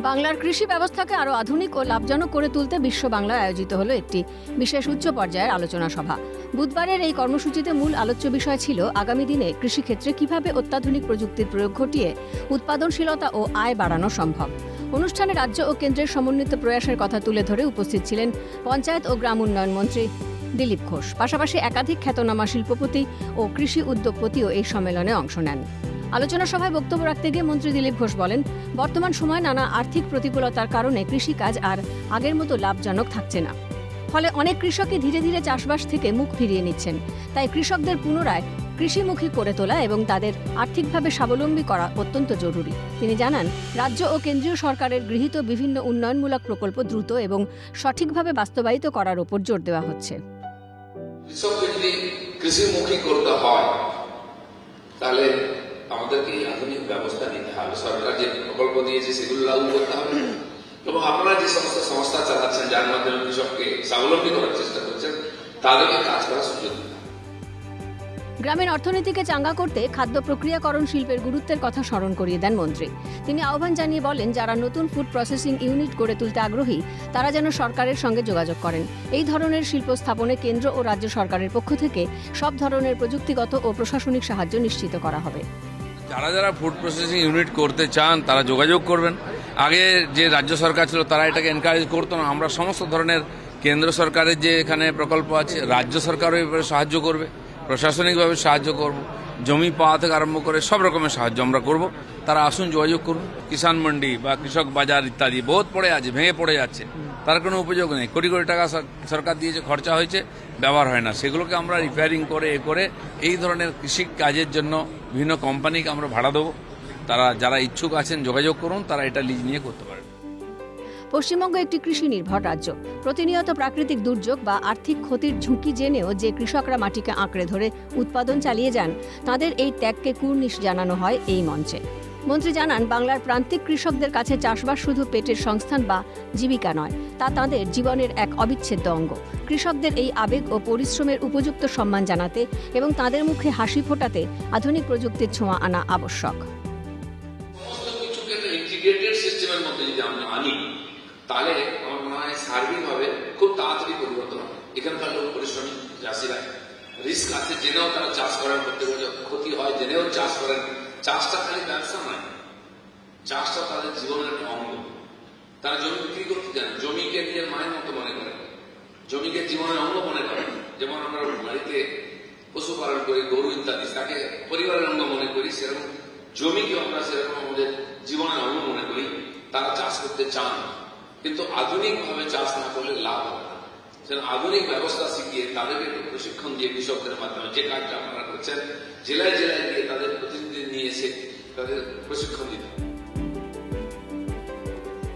বাংলার কৃষি ব্যবস্থাকে আরও আধুনিক ও লাভজনক করে তুলতে বিশ্ব বাংলায় আয়োজিত হলো একটি বিশেষ উচ্চ পর্যায়ের আলোচনা সভা। বুধবারের এই কর্মসূচিতে মূল আলোচ্য বিষয় ছিল আগামী দিনে কৃষিক্ষেত্রে কিভাবে অত্যাধুনিক প্রযুক্তির প্রয়োগ ঘটিয়ে উৎপাদনশীলতা ও আয় বাড়ানো সম্ভব। অনুষ্ঠানে রাজ্য ও কেন্দ্রের সমন্বিত প্রয়াসের কথা তুলে ধরে উপস্থিত ছিলেন পঞ্চায়েত ও গ্রাম উন্নয়ন মন্ত্রী দিলীপ ঘোষ। পাশাপাশি একাধিক খ্যাতনামা শিল্পপতি ও কৃষি উদ্যোগপতিও এই সম্মেলনে অংশ নেন। আলোচনা সভায় বক্তব্য রাখতে গিয়ে মন্ত্রী দিলীপ ঘোষ বলেন, বর্তমান সময়ে নানা আর্থিক প্রতিকূলতার কারণে কৃষিকাজ আর আগের মতো লাভজনক থাকছে না। ফলে অনেক কৃষকই ধীরে ধীরে চাষবাস থেকে মুখ ফিরিয়ে নিচ্ছেন। তাই কৃষকদের পুনরায় কৃষিমুখী করে তোলা এবং তাদের আর্থিকভাবে স্বাবলম্বী করা অত্যন্ত জরুরি। তিনি জানান, রাজ্য ও কেন্দ্রীয় সরকারের গৃহীত বিভিন্ন উন্নয়নমূলক প্রকল্প দ্রুত এবং সঠিকভাবে বাস্তবায়িত করার উপর জোর দেওয়া হচ্ছে। কৃষককে যদি কৃষিমুখী করতে হয় তাহলে আমাদেরকে আধুনিক ব্যবস্থা নিতে হবে। সরকার যে প্রকল্প দিয়েছে সেগুলো লাগু করতে হবে এবং আপনারা যে সমস্ত সংস্থা চালাচ্ছেন যার মাধ্যমে কৃষককে স্বাবলম্বী করার চেষ্টা করছেন তাদেরকে কাজ করার সুযোগ দিতে হবে। গ্রামীণ অর্থনীতিকে চাঙ্গা করতে খাদ্য প্রক্রিয়াকরণ শিল্পের গুরুত্বের কথা স্মরণ করিয়ে দেন মন্ত্রী। তিনি আহ্বান জানিয়ে বলেন, যারা নতুন ফুড প্রসেসিং ইউনিট গড়ে তুলতে আগ্রহী তারা যেন সরকারের সঙ্গে যোগাযোগ করেন। এই ধরনের শিল্প স্থাপনে কেন্দ্র ও রাজ্য সরকারের পক্ষ থেকে সব ধরনের প্রযুক্তিগত ও প্রশাসনিক সাহায্য নিশ্চিত করা হবে। যারা যারা ফুড প্রসেসিং ইউনিট করতে চান তারা যোগাযোগ করবেন। আগে যে রাজ্য সরকার ছিল তারা এটাকে এনকারেজ করতো না। আমরা সমস্ত ধরনের কেন্দ্র সরকারের যে এখানে প্রকল্প আছে, রাজ্য সরকারও এভাবে সাহায্য করবে, প্রশাসনিকভাবে সাহায্য করব, জমি পাওয়া থেকে আরম্ভ করে সব রকমের সাহায্য আমরা করব। তারা আসুন, যোগাযোগ করুন। কিষাণ মন্ডি বা কৃষক বাজার ইত্যাদি বহুত পড়ে আছে, ভেঙে পড়ে যাচ্ছে, তার কোনো উপযোগ নেই। কোটি কোটি টাকা সরকার দিয়েছে, খরচা হয়েছে, ব্যবহার হয় না। সেগুলোকে আমরা রিপেয়ারিং করে এই ধরনের কৃষি কাজের জন্য বিভিন্ন কোম্পানিকে আমরা ভাড়া দেবো। তারা যারা ইচ্ছুক আছেন যোগাযোগ করুন, তারা এটা লিজ নিয়ে করতে পারেন। পশ্চিমবঙ্গ একটি কৃষি নির্ভর রাজ্য। প্রতিনিয়ত প্রাকৃতিক দুর্যোগ বা আর্থিক ক্ষতির ঝুঁকি জেনেও যে কৃষকরা মাটিকে আঁকড়ে ধরে উৎপাদন চালিয়ে যান, তাদের এই ত্যাগকে কুর্নিশ জানানো হয় এই মঞ্চে। মন্ত্রী জানান, বাংলার প্রান্তিক কৃষকদের কাছে চাষবাস শুধু পেটের সংস্থান বা জীবিকা নয়, তা তাদের জীবনের এক অবিচ্ছেদ্য অঙ্গ। কৃষকদের এই আবেগ ও পরিশ্রমের উপযুক্ত সম্মান জানাতে এবং তাদের মুখে হাসি ফোটাতে আধুনিক প্রযুক্তির ছোঁয়া আনা আবশ্যক। তাহলে আমার মনে হয় সার্বিকভাবে খুব তাড়াতাড়ি পরিবর্তন হবে। এখানকার লোক পরিশ্রমী চাষিরা রিস্ক আছে জেনেও তারা চাষ করার করতে ক্ষতি হয় জেনেও চাষ করেন। চাষটা খালি ব্যবসা নয়, চাষটা তাদের জীবনের একটা অঙ্গ। তারা জমি বিক্রি করতে চান, জমিকে নিজের মায়ের মতো মনে করেন, জমিকে জীবনের অঙ্গ মনে করেন। যেমন আমরা বাড়িতে পশুপালন করি, গরু ইত্যাদি, তাকে পরিবারের অঙ্গ মনে করি, সেরকম জমিকে আমরা সেরকম আমাদের জীবনের অঙ্গ মনে করি। তারা চাষ করতে চান, কিন্তু আধুনিকভাবে চাষ না করলে লাভ হবে না। সেজন্য আধুনিক ব্যবস্থা শিখিয়ে তাদেরকে প্রশিক্ষণ দিয়ে কৃষকদের মাধ্যমে যে কাজটা আপনারা করছেন, জেলায় জেলায় গিয়ে তাদের প্রতিনিধি নিয়ে এসে তাদের প্রশিক্ষণ দিতে।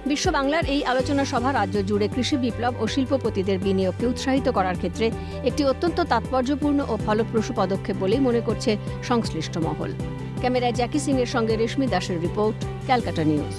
বিশ্ব বাংলার এই আলোচনা সভা রাজ্য জুড়ে কৃষি বিপ্লব ও শিল্পপতিদের বিনিয়োগকে উৎসাহিত করার ক্ষেত্রে একটি অত্যন্ত তাৎপর্যপূর্ণ ও ফলপ্রসূ পদক্ষেপ বলেই মনে করছে সংশ্লিষ্ট মহল। ক্যামেরায় জ্যাকি সিং এর সঙ্গে রেশমি দাসের রিপোর্ট, ক্যালকাটা নিউজ।